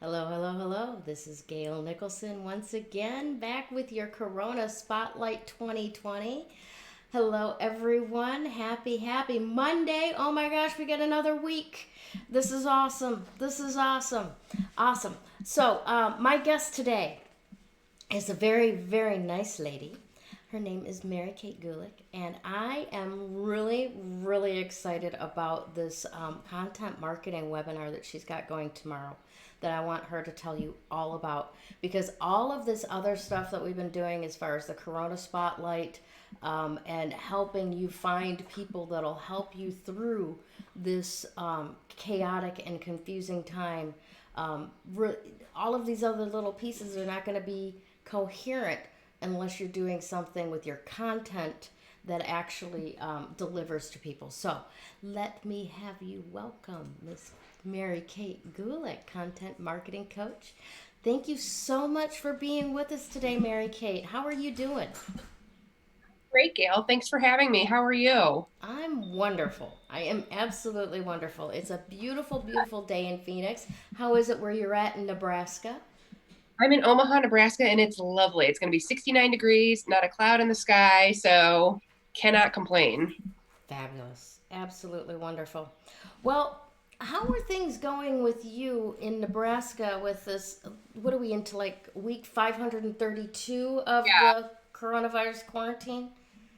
Hello, hello, hello. This is Gayle Nicholson once again, back with your Corona Spotlight 2020. Hello, everyone. Happy Monday. Oh my gosh, we get another week. This is awesome. This is awesome. Awesome. So, my guest today is a very nice lady. Her name is Mary Kate Gulick, and I am really excited about this content marketing webinar that she's got going tomorrow that I want her to tell you all about. Because all of this other stuff that we've been doing as far as the Corona Spotlight and helping you find people that'll help you through this chaotic and confusing time, all of these other little pieces are not going to be coherent unless you're doing something with your content that actually delivers to people. So let me have you welcome Miss Mary Kate Gulick, content marketing coach. Thank you so much for being with us today, Mary Kate. How are you doing? Great, Gail. Thanks for having me. How are you? I'm wonderful. I am absolutely wonderful. It's a beautiful day in Phoenix. How is it where you're at in Nebraska? I'm in Omaha, Nebraska, and it's lovely. It's going to be 69 degrees, not a cloud in the sky, so cannot complain. Fabulous. Absolutely wonderful. Well, how are things going with you in Nebraska with this? What are we into, like week 532 of Yeah, the coronavirus quarantine?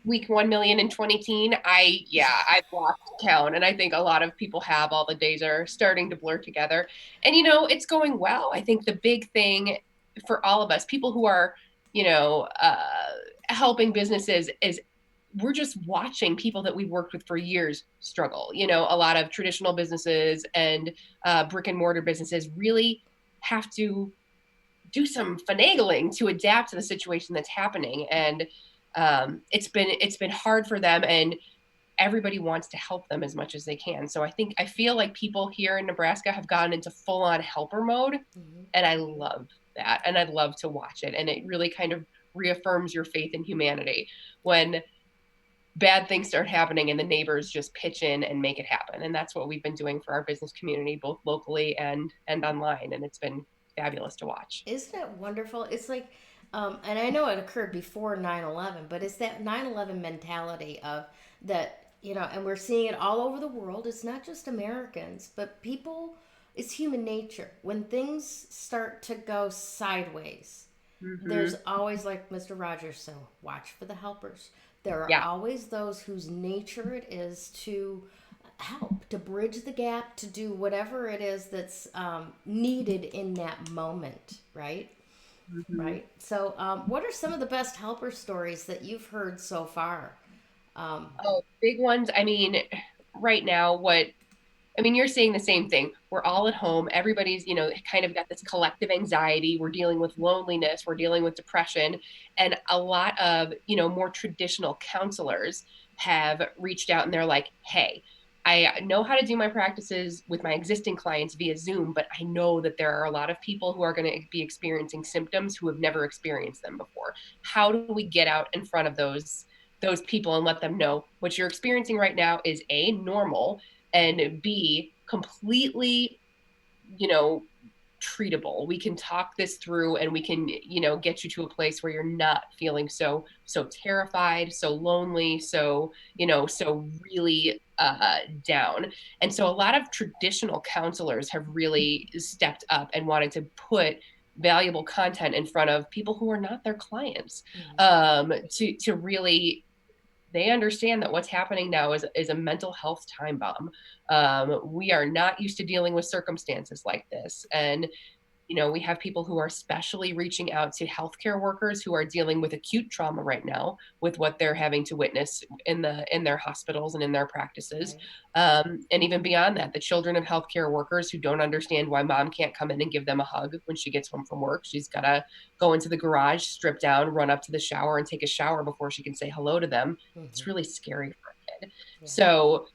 week 1 million in 2010. I've lost count, and I think a lot of people have. All the days are starting to blur together. And, it's going well. I think the big thing for all of us, people who are, you know, uh, helping businesses, is we're just watching people that we've worked with for years struggle. A lot of traditional businesses and brick and mortar businesses really have to do some finagling to adapt to the situation that's happening, and it's been hard for them, and everybody wants to help them as much as they can. So I feel like people here in Nebraska have gotten into full on helper mode, Mm-hmm. and I love that, and I'd love to watch it, and it really kind of reaffirms your faith in humanity when bad things start happening and the neighbors just pitch in and make it happen. And that's what we've been doing for our business community, both locally and online, and it's been fabulous to watch. Isn't it wonderful? It's like, and I know it occurred before 9/11, but it's that 9/11 mentality of that, and we're seeing it all over the world. It's not just Americans, but people, it's human nature. When things start to go sideways, there's Mm-hmm. always, like Mr. Rogers said, watch for the helpers. There are Yeah. always those whose nature it is to help, to bridge the gap, to do whatever it is that's needed in that moment, right? Mm-hmm. Right. So, what are some of the best helper stories that you've heard so far? Um, Oh, big ones. I mean, right now, you're seeing the same thing. We're all at home. Everybody's, kind of got this collective anxiety. We're dealing with loneliness. We're dealing with depression. And a lot of, more traditional counselors have reached out and they're like, hey, I know how to do my practices with my existing clients via Zoom, but I know that there are a lot of people who are going to be experiencing symptoms who have never experienced them before. How do we get out in front of those people and let them know what you're experiencing right now is A, normal, and B, completely, you know, treatable. We can talk this through and we can, get you to a place where you're not feeling so terrified, so lonely, so really down. And so a lot of traditional counselors have really stepped up and wanted to put valuable content in front of people who are not their clients, mhm. to really, they understand that what's happening now is a mental health time bomb. We are not used to dealing with circumstances like this. And we have people who are especially reaching out to healthcare workers who are dealing with acute trauma right now with what they're having to witness in their hospitals and in their practices. Right. And even beyond that, the children of healthcare workers who don't understand why mom can't come in and give them a hug when she gets home from work. She's got to go into the garage, strip down, run up to the shower, and take a shower before she can say hello to them. It's Hmm. really scary for a kid. Yeah. So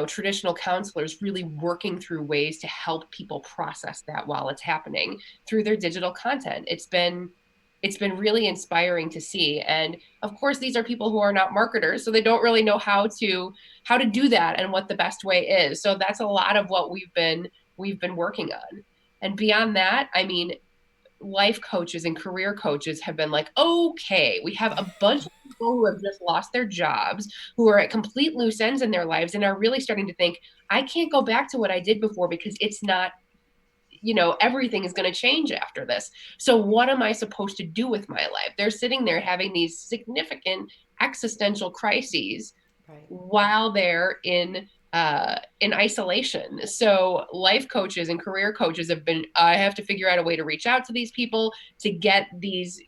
traditional counselors really working through ways to help people process that while it's happening through their digital content. It's been really inspiring to see. And of course, these are people who are not marketers, so they don't really know how to do that and what the best way is. So that's a lot of what we've been working on. And beyond that, I mean, life coaches and career coaches have been like, okay, we have a bunch of people who have just lost their jobs, who are at complete loose ends in their lives and are really starting to think, I can't go back to what I did before because it's not, everything is going to change after this. So what am I supposed to do with my life? They're sitting there having these significant existential crises Right. while they're in isolation. So life coaches and career coaches have been, I have to figure out a way to reach out to these people to get these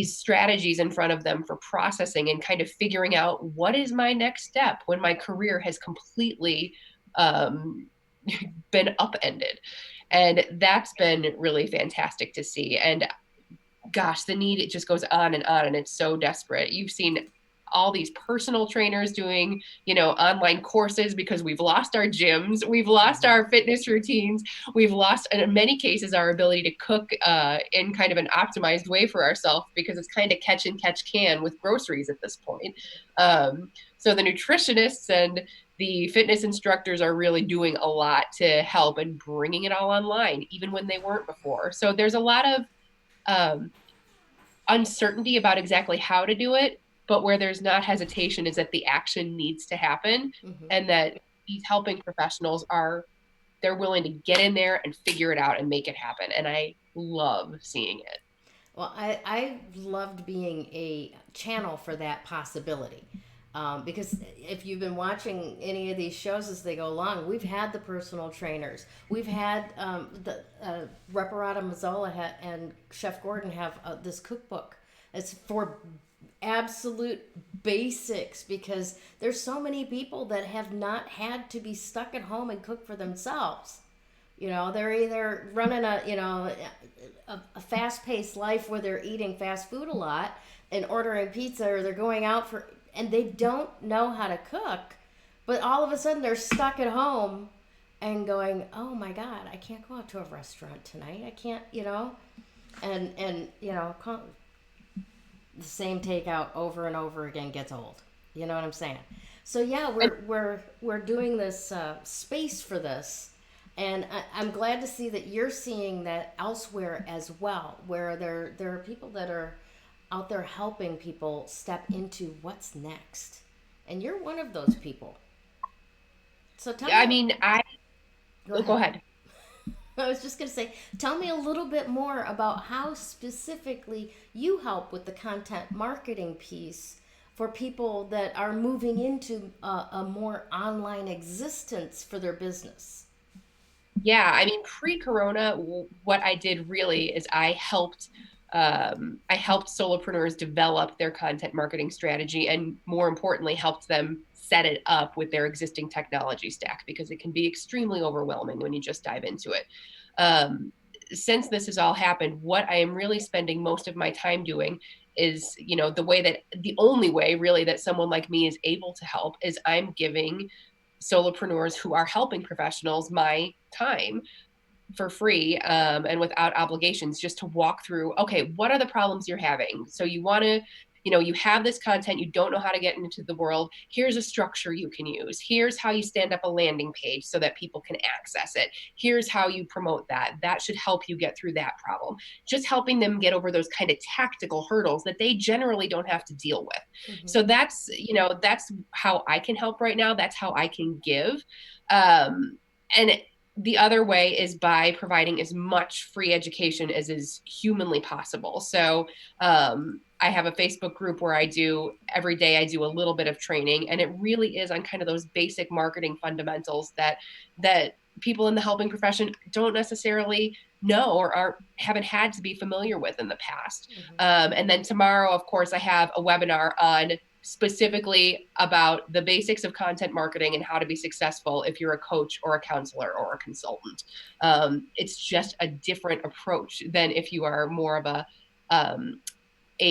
strategies in front of them for processing and kind of figuring out what is my next step when my career has completely been upended. And that's been really fantastic to see. And gosh, the need, it just goes on, and it's so desperate. You've seen all these personal trainers doing, online courses because we've lost our gyms, we've lost our fitness routines, we've lost, in many cases, our ability to cook in kind of an optimized way for ourselves because it's kind of catch and catch can with groceries at this point. So the nutritionists and the fitness instructors are really doing a lot to help and bringing it all online, even when they weren't before. So there's a lot of um, uncertainty about exactly how to do it, but where there's not hesitation is that the action needs to happen, Mm-hmm. and that these helping professionals they're willing to get in there and figure it out and make it happen. And I love seeing it. Well, I loved being a channel for that possibility. Because if you've been watching any of these shows as they go along, we've had the personal trainers. We've had the Reparata Mazzola and Chef Gordon have this cookbook. It's for absolute basics because there's so many people that have not had to be stuck at home and cook for themselves. They're either running a fast-paced life where they're eating fast food a lot and ordering pizza, or they're going out and they don't know how to cook, but all of a sudden they're stuck at home and going, oh my God, I can't go out to a restaurant tonight. I can't, and the same takeout over and over again gets old. You know what I'm saying? So yeah, we're doing this space for this. And I'm glad to see that you're seeing that elsewhere as well, where there are people that are out there helping people step into what's next. And you're one of those people. So tell I me, mean, I go go ahead. ahead. I was just going to say, tell me a little bit more about how specifically you help with the content marketing piece for people that are moving into a more online existence for their business. Yeah, I mean, pre-corona, what I did really is I helped solopreneurs develop their content marketing strategy, and more importantly, helped them set it up with their existing technology stack, because it can be extremely overwhelming when you just dive into it. Um, since this has all happened, what I am really spending most of my time doing is, the only way really that someone like me is able to help is I'm giving solopreneurs who are helping professionals my time for free, and without obligations, just to walk through, okay, what are the problems you're having? So you want to, you have this content, you don't know how to get into the world. Here's a structure you can use. Here's how you stand up a landing page so that people can access it. Here's how you promote that. That should help you get through that problem. Just helping them get over those kind of tactical hurdles that they generally don't have to deal with. Mm-hmm. So that's how I can help right now. That's how I can give. And the other way is by providing as much free education as is humanly possible. So I have a Facebook group where every day I do a little bit of training, and it really is on kind of those basic marketing fundamentals that people in the helping profession don't necessarily know or haven't had to be familiar with in the past. Mm-hmm. And then tomorrow, of course, I have a webinar on specifically about the basics of content marketing and how to be successful if you're a coach or a counselor or a consultant. It's just a different approach than if you are more of a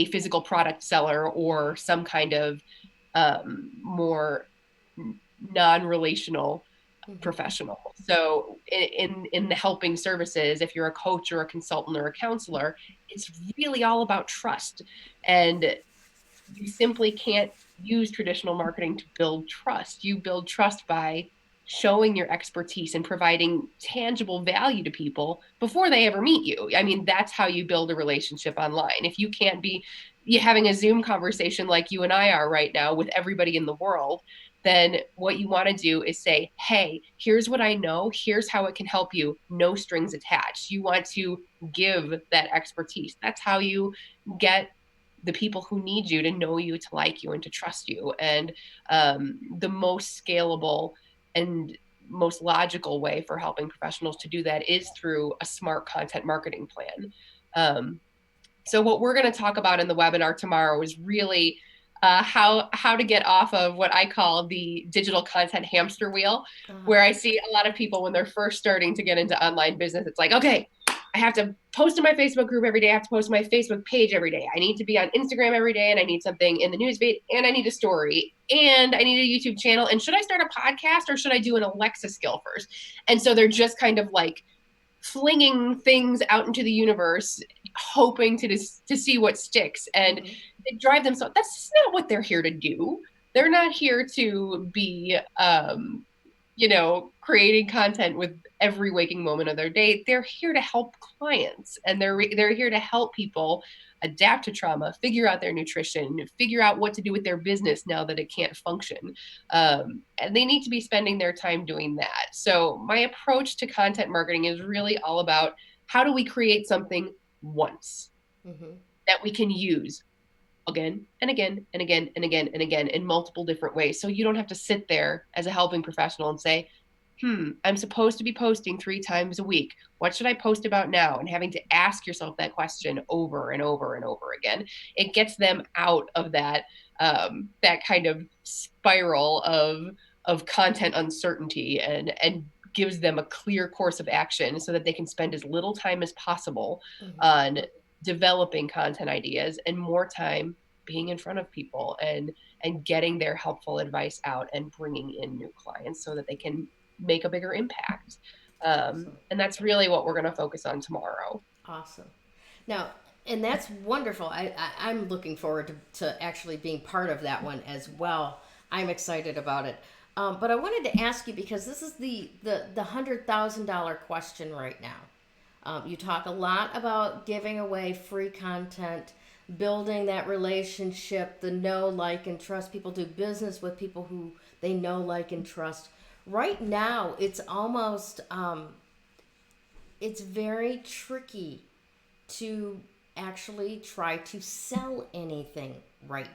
physical product seller or some kind of more non-relational Mm-hmm. professional. So in the helping services, if you're a coach or a consultant or a counselor, it's really all about trust. And you simply can't use traditional marketing to build trust. You build trust by showing your expertise and providing tangible value to people before they ever meet you. I mean, that's how you build a relationship online. If you can't be having a Zoom conversation like you and I are right now with everybody in the world, then what you want to do is say, hey, here's what I know. Here's how it can help you. No strings attached. You want to give that expertise. That's how you get the people who need you to know you, to like you, and to trust you. And the most scalable and most logical way for helping professionals to do that is through a smart content marketing plan. So what we're going to talk about in the webinar tomorrow is really how to get off of what I call the digital content hamster wheel, where I see a lot of people when they're first starting to get into online business. It's like, okay, I have to post in my Facebook group every day. I have to post my Facebook page every day. I need to be on Instagram every day, and I need something in the newsfeed, and I need a story, and I need a YouTube channel. And should I start a podcast, or should I do an Alexa skill first? And so they're just kind of like flinging things out into the universe, hoping to see what sticks, and they drive them. So that's not what they're here to do. They're not here to be creating content with every waking moment of their day. They're here to help clients, and they're here to help people adapt to trauma, figure out their nutrition, figure out what to do with their business now that it can't function. And they need to be spending their time doing that. So my approach to content marketing is really all about how do we create something once that we can use again and again and again and again and again in multiple different ways. So you don't have to sit there as a helping professional and say, I'm supposed to be posting 3 times a week. What should I post about now? And having to ask yourself that question over and over and over again. It gets them out of that kind of spiral of content uncertainty, and gives them a clear course of action so that they can spend as little time as possible on developing content ideas and more time being in front of people and getting their helpful advice out and bringing in new clients so that they can make a bigger impact. And that's really what we're going to focus on tomorrow. Awesome. Now, and that's wonderful. I'm looking forward to actually being part of that one as well. I'm excited about it. But I wanted to ask you, because this is the $100,000 question right now. You talk a lot about giving away free content, building that relationship, the know, like, and trust. People do business with people who they know, like, and trust. Right now, it's almost, it's very tricky to actually try to sell anything right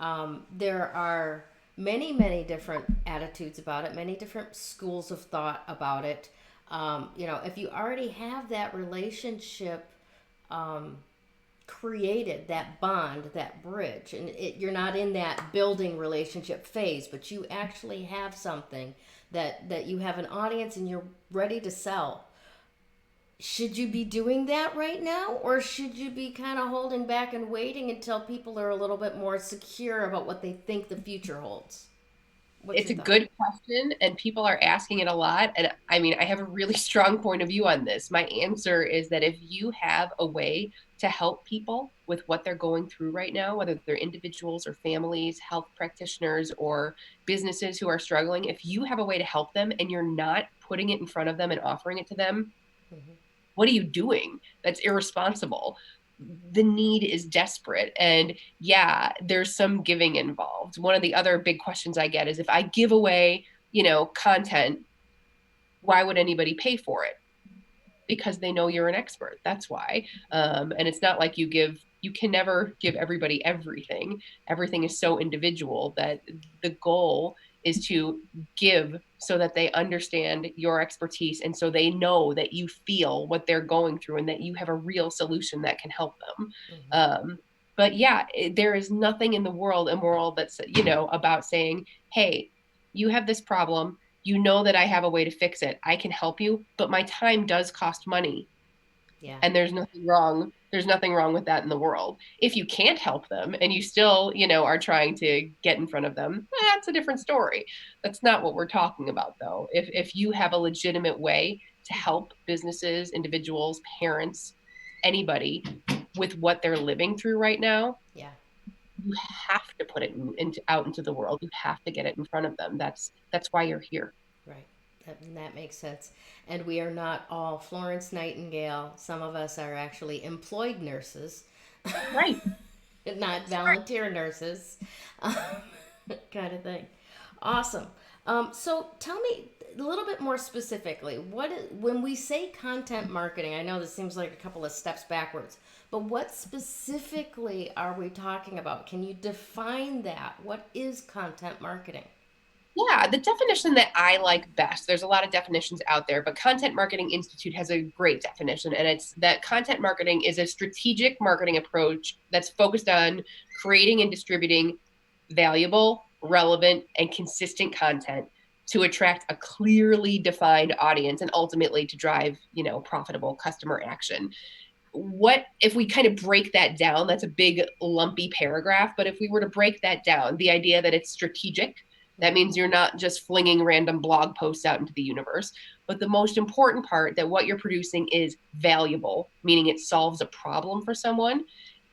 now. There are many, many different attitudes about it, many different schools of thought about it. If you already have that relationship created, that bond, that bridge, and you're not in that building relationship phase, but you actually have something that you have an audience and you're ready to sell. Should you be doing that right now, or should you be kind of holding back and waiting until people are a little bit more secure about what they think the future holds? It's a good question, and people are asking it a lot. And I mean, I have a really strong point of view on this. My answer is that if you have a way to help people with what they're going through right now, whether they're individuals or families, health practitioners, or businesses who are struggling, if you have a way to help them and you're not putting it in front of them and offering it to them, what are you doing? That's irresponsible. The need is desperate. And yeah, there's some giving involved. One of the other big questions I get is, if I give away, content, why would anybody pay for it? Because they know you're an expert. That's why. And it's not like you can never give everybody everything. Everything is so individual that the goal is to give so that they understand your expertise, and so they know that you feel what they're going through and that you have a real solution that can help them. But yeah, there is nothing in the world immoral that's, about saying, hey, you have this problem. You know that I have a way to fix it. I can help you, but my time does cost money. Yeah. And there's nothing wrong. There's nothing wrong with that in the world. If you can't help them and you still, are trying to get in front of them, that's a different story. That's not what we're talking about, though. If you have a legitimate way to help businesses, individuals, parents, anybody with what they're living through right now, yeah, you have to put it out into the world. You have to get it in front of them. That's why you're here. Right. That makes sense. And we are not all Florence Nightingale. Some of us are actually employed nurses, Right. not volunteer nurses, um, kind of thing. Awesome. So tell me a little bit more specifically, when we say content marketing, I know this seems like a couple of steps backwards, but what specifically are we talking about? Can you define that? What is content marketing? Yeah, the definition that I like best, there's a lot of definitions out there, but Content Marketing Institute has a great definition. And it's that content marketing is a strategic marketing approach that's focused on creating and distributing valuable, relevant, and consistent content to attract a clearly defined audience and ultimately to drive, profitable customer action. What if we kind of break that down? That's a big lumpy paragraph, but if we were to break that down, the idea that it's strategic, that means you're not just flinging random blog posts out into the universe, but the most important part, that what you're producing is valuable, meaning it solves a problem for someone.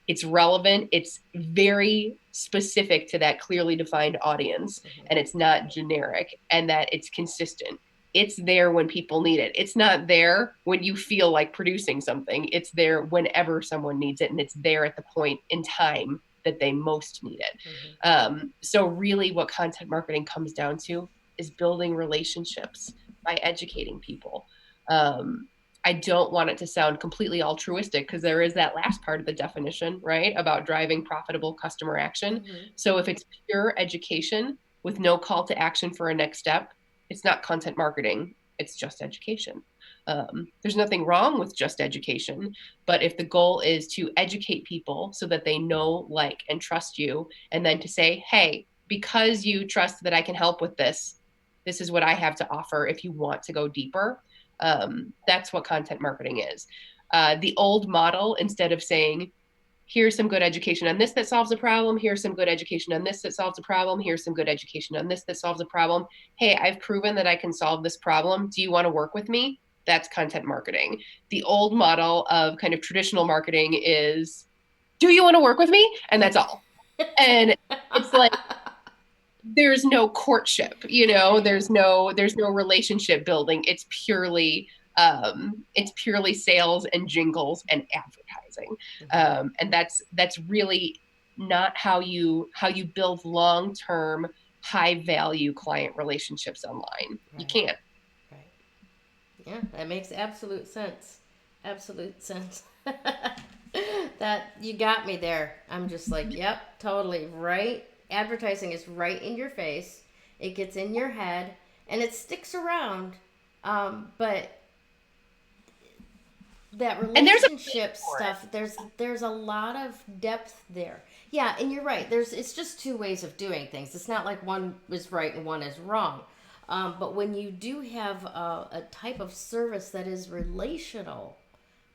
It's relevant, it's very specific to that clearly defined audience, and it's not generic, and that it's consistent. It's there when people need it. It's not there when you feel like producing something. It's there whenever someone needs it, and it's there at the point in time that they most need it. So really what content marketing comes down to is building relationships by educating people. I don't want it to sound completely altruistic, because there is that last part of the definition, right, about driving profitable customer action. So if it's pure education with no call to action for a next step, it's not content marketing, it's just education. There's nothing wrong with just education, but if the goal is to educate people so that they know, like, and trust you, and then to say, hey, because you trust that I can help with this, this is what I have to offer if you want to go deeper. That's what content marketing is. The old model, instead of saying, here's some good education on this that solves a problem, here's some good education on this that solves a problem, here's some good education on this that solves a problem, hey, I've proven that I can solve this problem, do you want to work with me? That's content marketing. The old model of kind of traditional marketing is, do you want to work with me? And that's all. And it's like, there's no courtship, there's no relationship building. It's purely sales and jingles and advertising. And that's really not how you build long-term high value client relationships online. Right. You can't. Right. Yeah, that makes absolute sense. Absolute sense. That you got me there. I'm just like, yep, totally right. Advertising is right in your face. It gets in your head and it sticks around. But that relationship stuff, there's a lot of depth there. Yeah, and you're right. It's just two ways of doing things. It's not like one is right and one is wrong. But when you do have a type of service that is relational,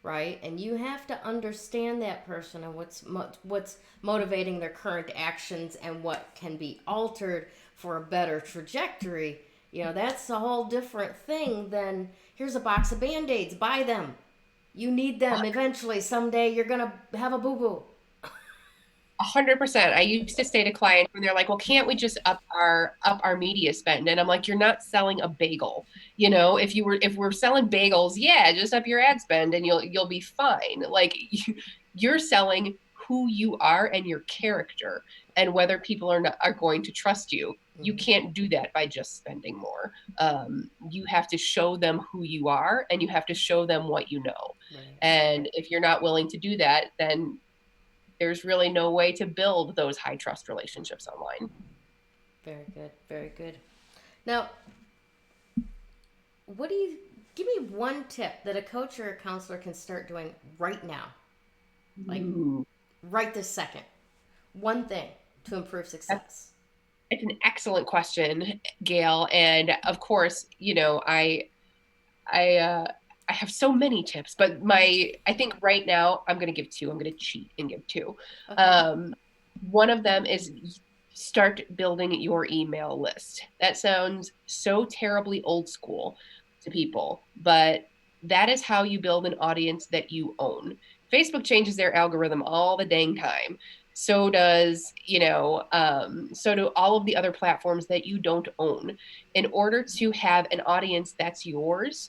right, and you have to understand that person and what's motivating their current actions and what can be altered for a better trajectory, that's a whole different thing than here's a box of Band-Aids, buy them. You need them eventually. Someday you're gonna have a boo-boo. 100%. I used to say to clients when they're like, well, can't we just up our media spend? And I'm like, you're not selling a bagel. If we're selling bagels, yeah, just up your ad spend and you'll be fine. Like, you're selling who you are and your character, and whether people are going to trust you. You can't do that by just spending more. You have to show them who you are, and you have to show them what you know. Right. And if you're not willing to do that, then there's really no way to build those high trust relationships online. Very good. Very good. Now, give me one tip that a coach or a counselor can start doing right now? Like, right this second. One thing to improve success. It's an excellent question, Gayle. And of course, I have so many tips, but I think right now I'm going to give two. I'm going to cheat and give two. Okay. One of them is start building your email list. That sounds so terribly old school to people, but that is how you build an audience that you own. Facebook changes their algorithm all the dang time. So does, so do all of the other platforms that you don't own. In order to have an audience that's yours,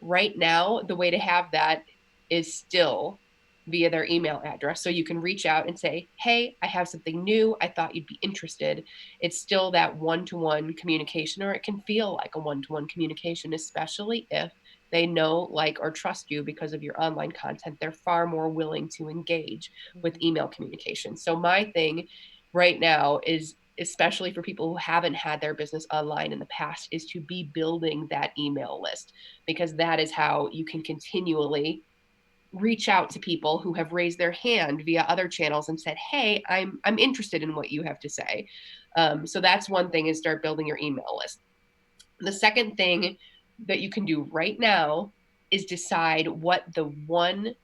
right now, the way to have that is still via their email address. So you can reach out and say, hey, I have something new. I thought you'd be interested. It's still that one-to-one communication, or it can feel like a one-to-one communication, especially if they know, like, or trust you because of your online content. They're far more willing to engage with email communication. So my thing right now is, especially for people who haven't had their business online in the past, is to be building that email list, because that is how you can continually reach out to people who have raised their hand via other channels and said, hey, I'm interested in what you have to say. So that's one thing, is start building your email list. The second thing that you can do right now is decide what the one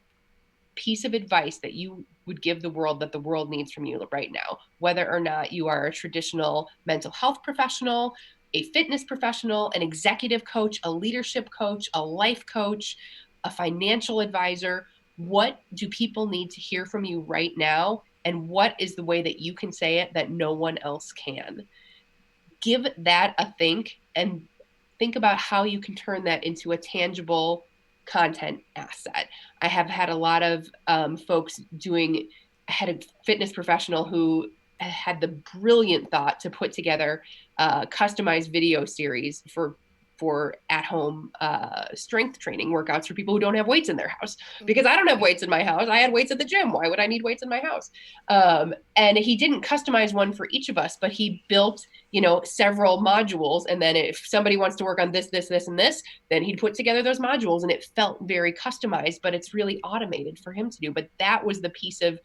piece of advice that you would give the world, that the world needs from you right now, whether or not you are a traditional mental health professional, a fitness professional, an executive coach, a leadership coach, a life coach, a financial advisor. What do people need to hear from you right now? And what is the way that you can say it that no one else can? Give that a think, and think about how you can turn that into a tangible content asset. I have had a lot of folks doing, I had a fitness professional who had the brilliant thought to put together a customized video series for at-home strength training workouts for people who don't have weights in their house, because I don't have weights in my house. I had weights at the gym. Why would I need weights in my house? And he didn't customize one for each of us, but he built, several modules. And then if somebody wants to work on this, and this, then he'd put together those modules, and it felt very customized, but it's really automated for him to do. But that was the piece of,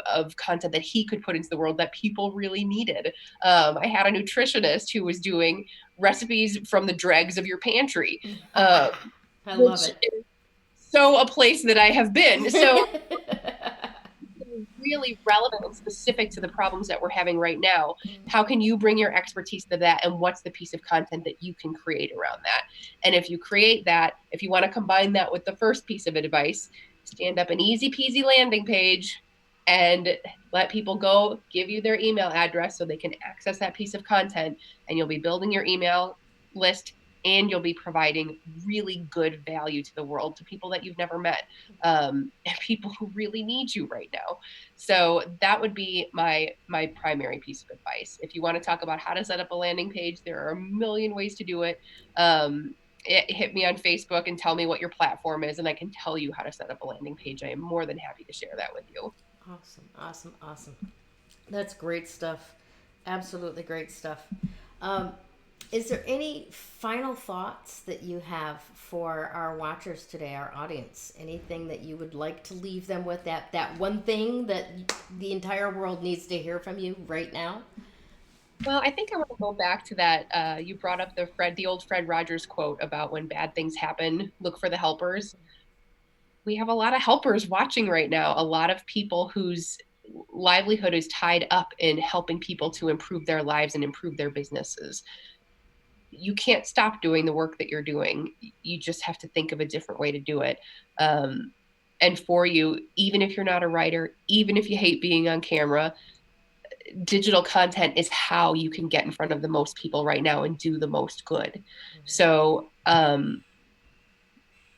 of content that he could put into the world that people really needed. I had a nutritionist who was doing recipes from the dregs of your pantry, I love which it. is so a place that I have been. So really relevant and specific to the problems that we're having right now. How can you bring your expertise to that? And what's the piece of content that you can create around that? And if you create that, if you want to combine that with the first piece of advice, stand up an easy peasy landing page and let people go give you their email address so they can access that piece of content, and you'll be building your email list, and you'll be providing really good value to the world, to people that you've never met, and people who really need you right now. So that would be my primary piece of advice. If you want to talk about how to set up a landing page, there are a million ways to do it. Hit me on Facebook and tell me what your platform is, and I can tell you how to set up a landing page. I am more than happy to share that with you. Awesome, awesome, awesome. That's great stuff. Absolutely great stuff. Um, is there any final thoughts that you have for our watchers today, our audience? Anything that you would like to leave them with? That one thing that the entire world needs to hear from you right now? Well, I think I want to go back to that. You brought up the old Fred Rogers quote about when bad things happen, look for the helpers. We have a lot of helpers watching right now, a lot of people whose livelihood is tied up in helping people to improve their lives and improve their businesses. You can't stop doing the work that you're doing. You just have to think of a different way to do it. And for you, even if you're not a writer, even if you hate being on camera, digital content is how you can get in front of the most people right now and do the most good. So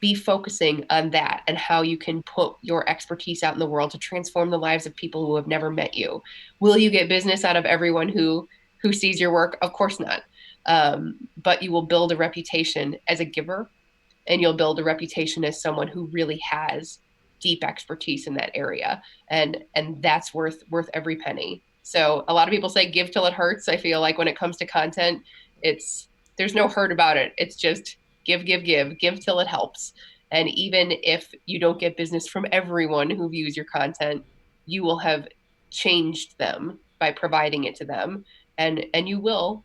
be focusing on that and how you can put your expertise out in the world to transform the lives of people who have never met you. Will you get business out of everyone who sees your work? Of course not. But you will build a reputation as a giver, and you'll build a reputation as someone who really has deep expertise in that area, and that's worth every penny. So a lot of people say give till it hurts. I feel like when it comes to content, there's no hurt about it. It's just give till it helps. And even if you don't get business from everyone who views your content, you will have changed them by providing it to them, and you will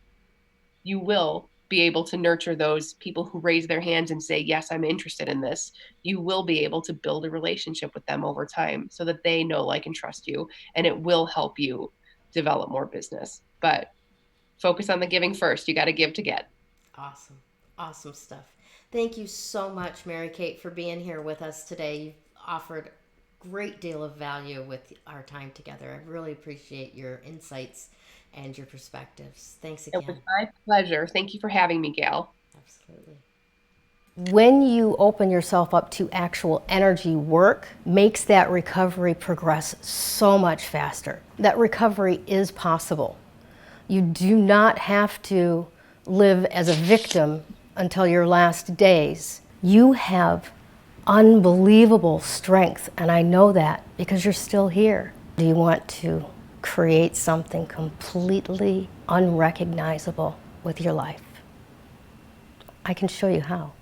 be able to nurture those people who raise their hands and say, yes, I'm interested in this. You will be able to build a relationship with them over time so that they know, like, and trust you, and it will help you develop more business. But focus on the giving first. You got to give to get. Awesome. Awesome stuff. Thank you so much, Mary Kate, for being here with us today. You've offered great deal of value with our time together. I really appreciate your insights and your perspectives. Thanks It was again. my pleasure. Thank you for having me, Gail. Absolutely. When you open yourself up to actual energy work, makes that recovery progress so much faster. That recovery is possible. You do not have to live as a victim until your last days. You have unbelievable strength, and I know that because you're still here. Do you want to create something completely unrecognizable with your life? I can show you how.